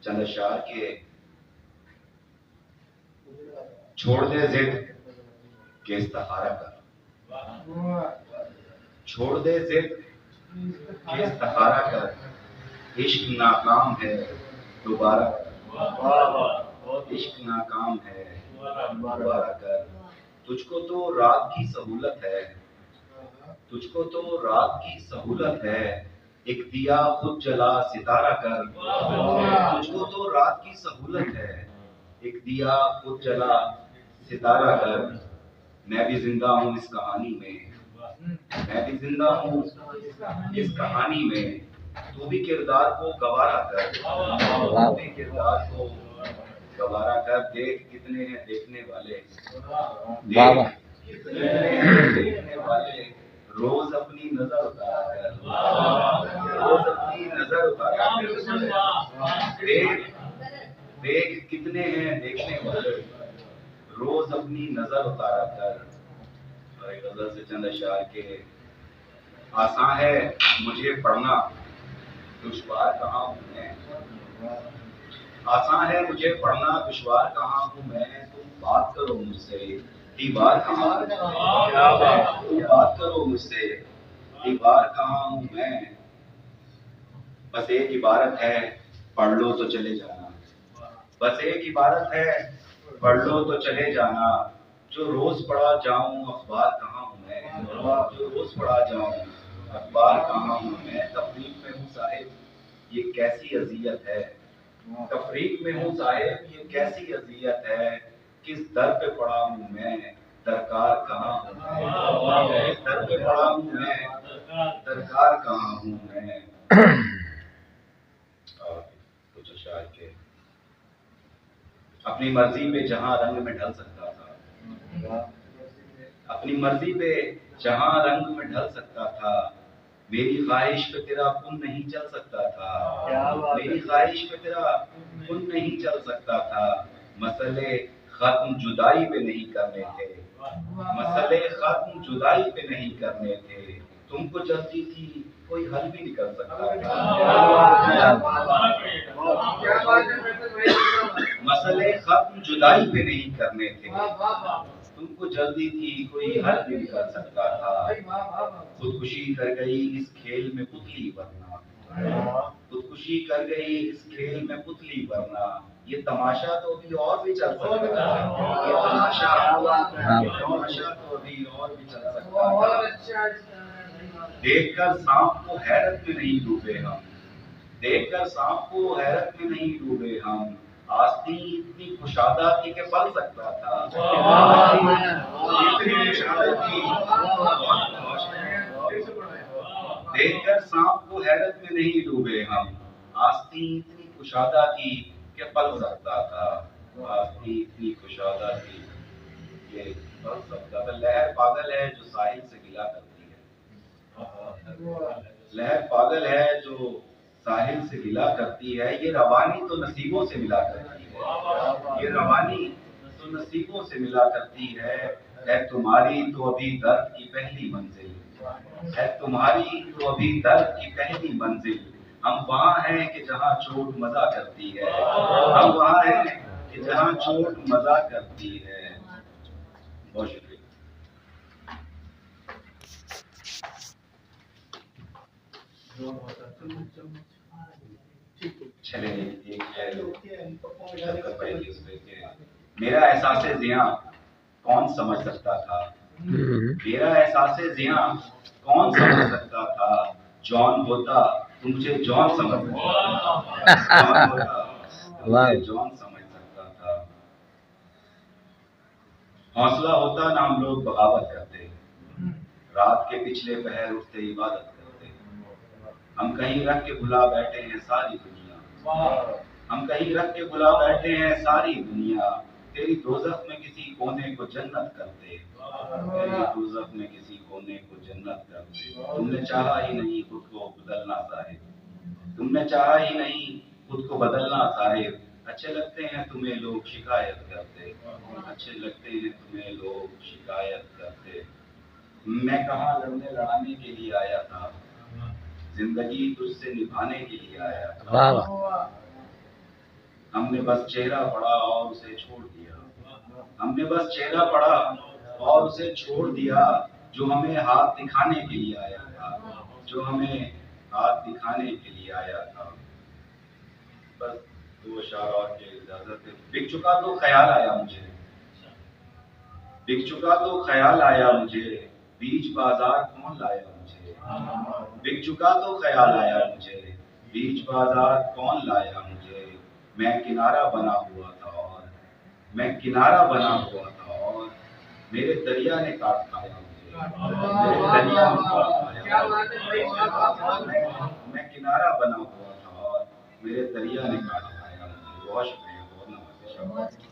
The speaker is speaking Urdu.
چند اشعار کے چھوڑ دے ضد کہ استخارہ کر، چھوڑ دے ضد کہ استخارہ کر، عشق ناکام ہے دوبارہ کر، عشق ناکام ہے دوبارہ کر، تجھ کو تو رات کی سہولت ہے، تجھ کو تو رات کی سہولت ہے، ایک دیا خود جلا ستارہ کر، تجھ کو تو رات کی سہولت ہے، ایک دیا خود جلا ستارہ کر، میں بھی زندہ ہوں اس کہانی میں، میں بھی زندہ ہوں اس کہانی میں، تو بھی کردار کو گوارا کر، تو بھی کردار کو گوارا کر، دیکھ کتنے ہیں دیکھنے والے، دیکھ کتنے ہیں دیکھنے والے، روز اپنی نظر اتارا کر، روز اپنی نظر اتارا کر، دیکھ کتنے ہیں دیکھنے والے، روز اپنی نظر اتارا کر۔ اور ایک غزل سے چند اشعار کے آسان ہے مجھے پڑھنا دشوار کہاں ہوں میں، آسان ہے مجھے پڑھنا دشوار کہاں ہوں میں، تم بات کرو مجھ سے دیوار کہاں ہوں، تم بات کرو مجھ سے دیوار کہاں ہوں میں، بس ایک عبارت ہے پڑھ لو تو چلے جانا، بس ایک عبارت ہے پڑھ لو تو چلے جانا، جو روز پڑھا جاؤں اخبار کہاں ہوں میں، جو روز پڑھا جاؤں اخبار کہاں ہوں میں، تفریق میں ہوں صاحب یہ کیسی اذیت ہے، تفریق میں ہوں صاحب یہ کیسی اذیت ہے، کس در پہ پڑا ہوں میں درکار کہاں ہوں میں، کس در پہ پڑا ہوں میں درکار کہاں ہوں میں۔ اور کچھ اشعار کے اپنی مرضی پہ جہاں رنگ میں ڈھل سکتا تھا، اپنی مرضی پہ جہاں رنگ میں ڈھل سکتا تھا، میری خواہش پہ تیرا خون نہیں چل سکتا تھا، میری خواہش پہ تیرا خون نہیں چل سکتا تھا، مسئلے ختم جدائی پہ نہیں کرنے تھے، مسئلے ختم جدائی پہ نہیں کرنے تھے، تم کو جلدی تھی کوئی حل بھی نکل سکتا تھا، مسئلے ختم جدائی پہ نہیں کرنے تھے، تم کو جلدی تھی کوئی حل بھی نکل سکتا تھا، خودکشی کر گئی اس کھیل میں پتلی ورنہ، خودکشی کر گئی اس کھیل میں پتلی ورنہ، یہ تماشا تو ابھی اور بھی چل سکتا تھا، یہ تماشا تو ابھی اور بھی چل سکتا تھا، دیکھ کر سانپ کو حیرت میں نہیں ڈوبے ہم، دیکھ کر سانپ کو حیرت میں نہیں ڈوبے ہم، آستی اتنی کشادہ تھی کہ پل سکتا تھا، اتنی کشادہ تھی، دیکھ کر سانپ کو حیرت میں نہیں ڈوبے ہم، آستی اتنی کشادہ تھی کہ پل سکتا تھا، آستی اتنی کشادہ تھی کہ پل سکتا تھا، لہر پاگل ہے جو ساحل سے گلا کرتی ہے، لہر پاگل ہے جو ساحل سے گلا کرتی ہے، یہ روانی تو نصیبوں سے ملا کرتی ہے، یہ روانی تو نصیبوں سے ملا کرتی ہے، تمہاری تو ابھی درد کی پہلی منزل، تمہاری تو ابھی درد کی پہلی منزل، ہم وہاں ہیں کہ جہاں چوٹ مزہ کرتی ہے، ہم وہاں ہیں کہ جہاں چوٹ مزہ کرتی ہے۔ بہت شکریہ۔ چلے ایک ہے میرا احساس زیاں کون سمجھ سکتا تھا، میرا احساس زیاں کون سمجھ سکتا تھا، جان ہوتا تو مجھے جان سمجھ سکتا تھا، جان ہوتا تو مجھے جان سمجھ سکتا تھا، حوصلہ ہوتا نہ ہم لوگ بغاوت کرتے، رات کے پچھلے پہر اٹھتے عبادت کرتے، ہم کہیں رکھ کے بھلا بیٹھے ہیں ساری دنیا، ہم کہیں رکھ کے بھلا بیٹھے ہیں ساری دنیا، تیری دوزخ میں کسی کونے کو جنت کرتے، تیری دوزخ میں کسی کونے کو جنت کرتے، تم نے چاہا ہی نہیں خود کو بدلنا صاحب، تم نے چاہا ہی نہیں خود کو بدلنا صاحب، اچھے لگتے ہیں تمہیں لوگ شکایت کرتے، اچھے لگتے ہیں تمہیں لوگ شکایت کرتے، میں کہاں لڑنے لڑانے کے لیے آیا تھا، زندگی تجھ سے نبھانے کے لیے آیا تھا، ہم نے بس چہرہ پڑھا اور اسے چھوڑ دیا، ہم نے بس چہرہ پڑھا اور اسے چھوڑ دیا، جو ہمیں ہاتھ دکھانے کے لیے آیا تھا، جو ہمیں ہاتھ دکھانے کے لیے آیا تھا۔ بس دو اشعار اور کے اجازت ہے۔ بک چکا تو خیال آیا مجھے، بک چکا تو خیال آیا مجھے، بیچ بازار کون لایا مجھے، بک چکا تو خیال آیا مجھے، بیچ بازار کون لایا مجھے، میں کنارہ بنا ہوا تھا اور میں کنارہ بنا ہوا تھا اور میرے دریا نے کاٹ کھایا مجھے، میرے دریا نے کاٹ کھایا، میں کنارہ بنا ہوا تھا اور میرے دریا نے کاٹ کھایا مجھے۔ بہت شکریہ، بہت نوازش۔